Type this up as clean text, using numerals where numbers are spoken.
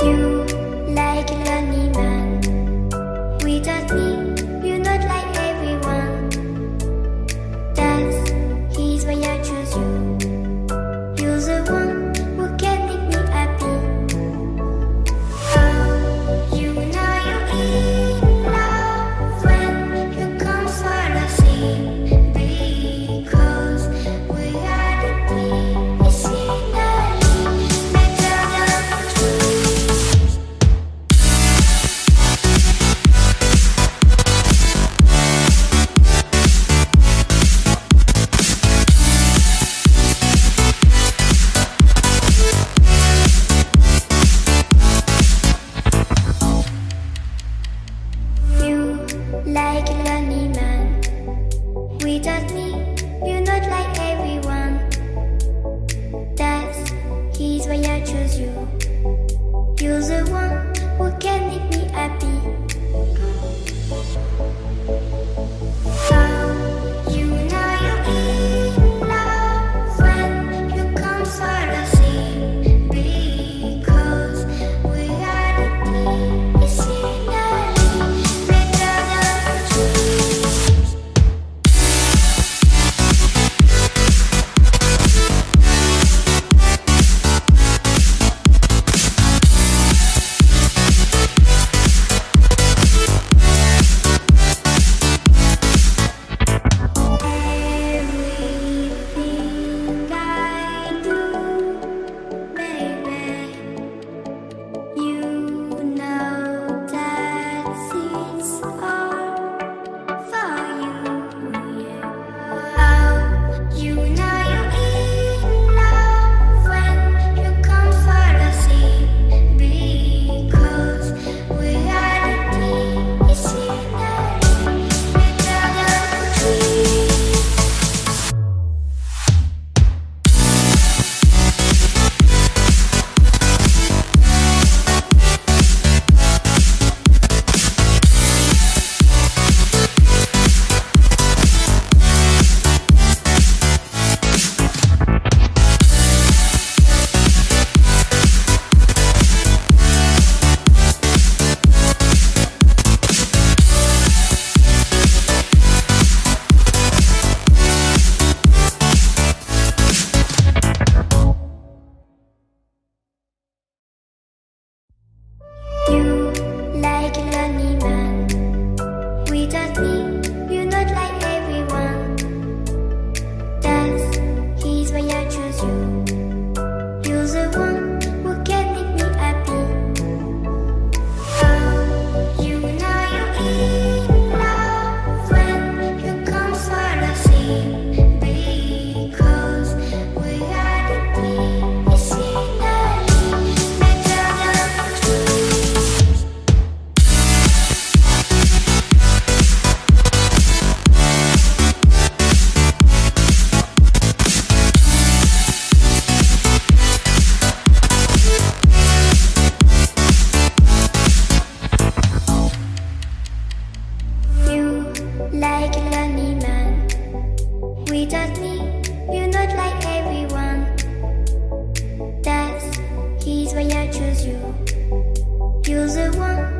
You like a lonely man. Without me, you're not like everyone. That's he's why I choose you. You're the one who can make me happy. Oh, you know you're in love when you come for the sea. Because reality is finally better than dreams. You like a lonely man. Without me, you're not like everyone. That's he's why I choose you. You're the one who can make me happy. Oh, you know you're in love when you come for the sea. Because reality is finally better than dreams. Everything I do, baby, you know that it's all for you, yeah. Oh, you know you're in love when you come for the sea. Because reality is finally better than dreams. You like a lonely man. Without me, you're not like everyone. That's he's why I choose you. You're the one who can make me happy. Oh, you know you're in love when you come for the sea. Because reality is finally better than dreams. You like a lonely man. Without me, you're not like everyone. That's he's why I choose you. You're the one